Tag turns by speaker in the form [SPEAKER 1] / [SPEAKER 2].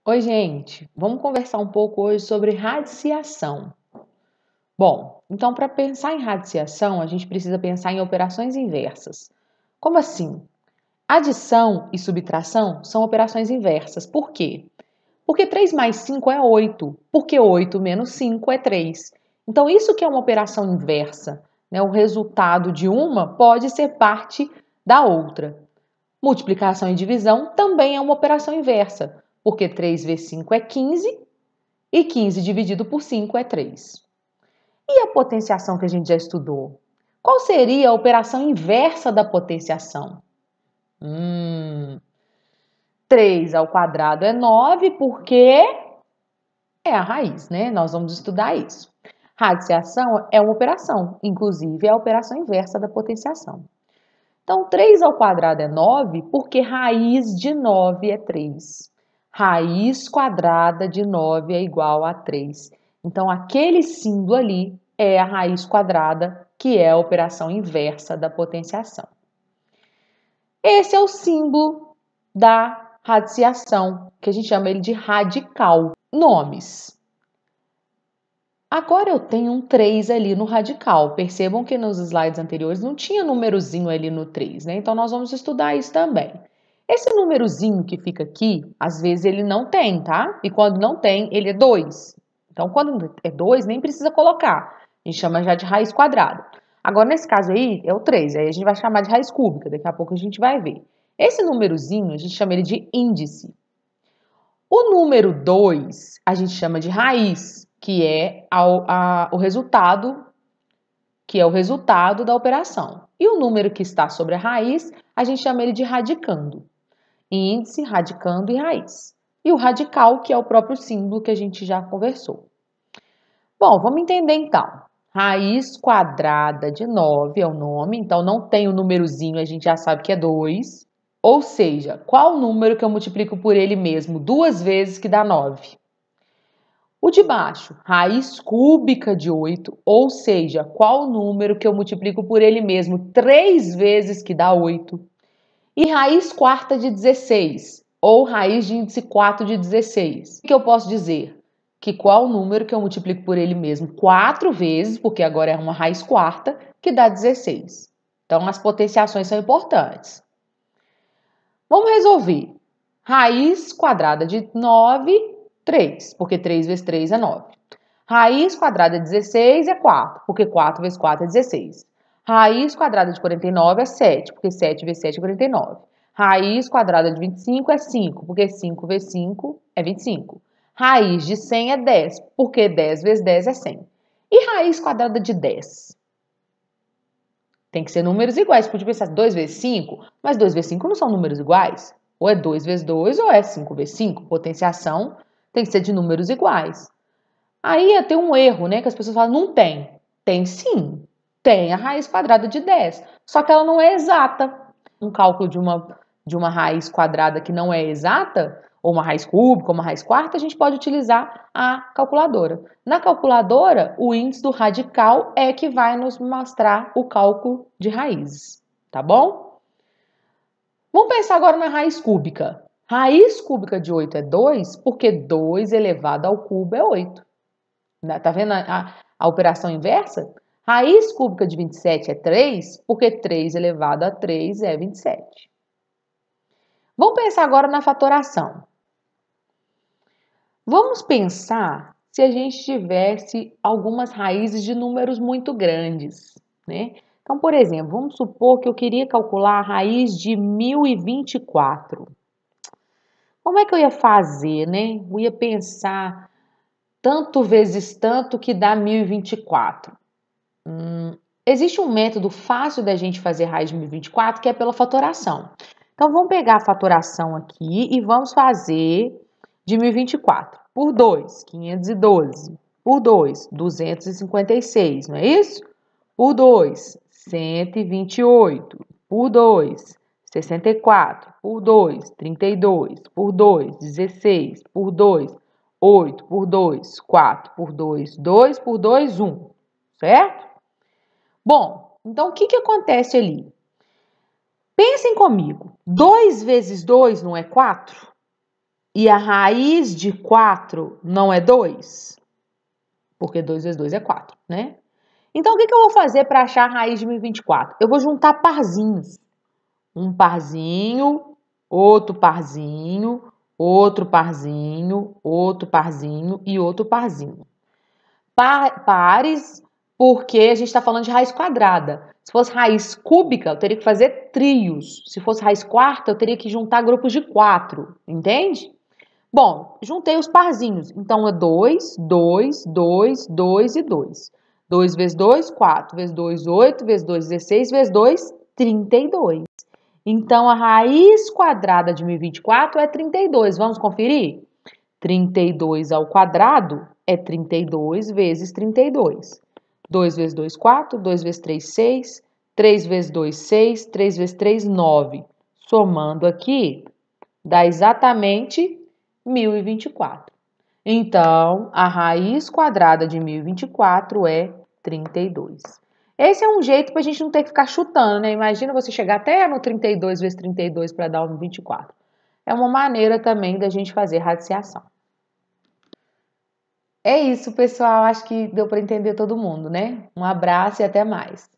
[SPEAKER 1] Oi, gente. Vamos conversar um pouco hoje sobre radiciação. Bom, então para pensar em radiciação, a gente precisa pensar em operações inversas. Como assim? Adição e subtração são operações inversas. Por quê? Porque 3 mais 5 é 8. Porque 8 menos 5 é 3. Então, isso que é uma operação inversa, né? O resultado de uma pode ser parte da outra. Multiplicação e divisão também é uma operação inversa, porque 3 vezes 5 é 15 e 15 dividido por 5 é 3. E a potenciação que a gente já estudou? Qual seria a operação inversa da potenciação? 3 ao quadrado é 9, porque é a raiz, né? Nós vamos estudar isso. Radiciação é uma operação, inclusive é a operação inversa da potenciação. Então, 3 ao quadrado é 9, porque raiz de 9 é 3. Raiz quadrada de 9 é igual a 3. Então, aquele símbolo ali é a raiz quadrada, que é a operação inversa da potenciação. Esse é o símbolo da radiciação, que a gente chama ele de radical. Nomes. Agora eu tenho um 3 ali no radical. Percebam que nos slides anteriores não tinha númerozinho ali no 3, né? Então nós vamos estudar isso também. Esse númerozinho que fica aqui, às vezes ele não tem, tá? E quando não tem, ele é 2. Então quando é 2, nem precisa colocar. A gente chama já de raiz quadrada. Agora nesse caso aí é o 3, aí a gente vai chamar de raiz cúbica, daqui a pouco a gente vai ver. Esse númerozinho a gente chama ele de índice. O número 2 a gente chama de raiz, que é o resultado, da operação. E o número que está sobre a raiz, a gente chama ele de radicando. Índice, radicando e raiz. E o radical, que é o próprio símbolo que a gente já conversou. Bom, vamos entender então. Raiz quadrada de 9 é o nome, então não tem o númerozinho, a gente já sabe que é 2. Ou seja, qual o número que eu multiplico por ele mesmo 2 vezes que dá 9? O de baixo, raiz cúbica de 8, ou seja, qual o número que eu multiplico por ele mesmo 3 vezes que dá 8? E raiz quarta de 16, ou raiz de índice 4 de 16. O que eu posso dizer? Que qual o número que eu multiplico por ele mesmo 4 vezes, porque agora é uma raiz quarta, que dá 16. Então, as potenciações são importantes. Vamos resolver. Raiz quadrada de 9, 3, porque 3 vezes 3 é 9. Raiz quadrada de 16 é 4, porque 4 vezes 4 é 16. Raiz quadrada de 49 é 7, porque 7 vezes 7 é 49. Raiz quadrada de 25 é 5, porque 5 vezes 5 é 25. Raiz de 100 é 10, porque 10 vezes 10 é 100. E raiz quadrada de 10? Tem que ser números iguais. Podia pensar 2 vezes 5, mas 2 vezes 5 não são números iguais. Ou é 2 vezes 2 ou é 5 vezes 5. Potenciação tem que ser de números iguais. Aí ia ter um erro, né? Que as pessoas falam, não tem. Tem sim. Tem a raiz quadrada de 10. Só que ela não é exata. Um cálculo de uma raiz quadrada que não é exata, ou uma raiz cúbica, ou uma raiz quarta, a gente pode utilizar a calculadora. Na calculadora, o índice do radical é que vai nos mostrar o cálculo de raízes, tá bom? Vamos pensar agora na raiz cúbica. Raiz cúbica de 8 é 2, porque 2 elevado ao cubo é 8. Tá vendo a operação inversa? Raiz cúbica de 27 é 3, porque 3 elevado a 3 é 27. Vamos pensar agora na fatoração. Vamos pensar se a gente tivesse algumas raízes de números muito grandes, né? Então, por exemplo, vamos supor que eu queria calcular a raiz de 1024. Como é que eu ia fazer, né? Eu ia pensar tanto vezes tanto que dá 1024. Existe um método fácil da gente fazer raiz de 1024 que é pela fatoração. Então, vamos pegar a fatoração aqui e vamos fazer de 1024 por 2, 512, por 2, 256, não é isso? Por 2, 128, por 2, 64, por 2, 32, por 2, 16, por 2, 8, por 2, 4, por 2, 2, por 2, 1, certo? Bom, então o que acontece ali? Pensem comigo, 2 vezes 2 não é 4? E a raiz de 4 não é 2? Porque 2 vezes 2 é 4, né? Então, o que eu vou fazer para achar a raiz de 1024? Eu vou juntar parzinhos. Um parzinho, outro parzinho, outro parzinho, outro parzinho e outro parzinho. Pares, porque a gente está falando de raiz quadrada. Se fosse raiz cúbica, eu teria que fazer trios. Se fosse raiz quarta, eu teria que juntar grupos de 4, entende? Bom, juntei os parzinhos. Então, é 2, 2, 2, 2 e 2. 2 vezes 2, 4. Vezes 2, 8. Vezes 2, 16. Vezes 2, 32. Então, a raiz quadrada de 1024 é 32. Vamos conferir? 32 ao quadrado é 32 vezes 32. 2 vezes 2, 4. 2 vezes 3, 6. 3 vezes 2, 6. 3 vezes 3, 9. Somando aqui, dá exatamente 1024. Então, a raiz quadrada de 1024 é 32. Esse é um jeito para a gente não ter que ficar chutando, né? Imagina você chegar até no 32 vezes 32 para dar um 24. É uma maneira também da gente fazer radiciação. É isso, pessoal. Acho que deu para entender todo mundo, né? Um abraço e até mais.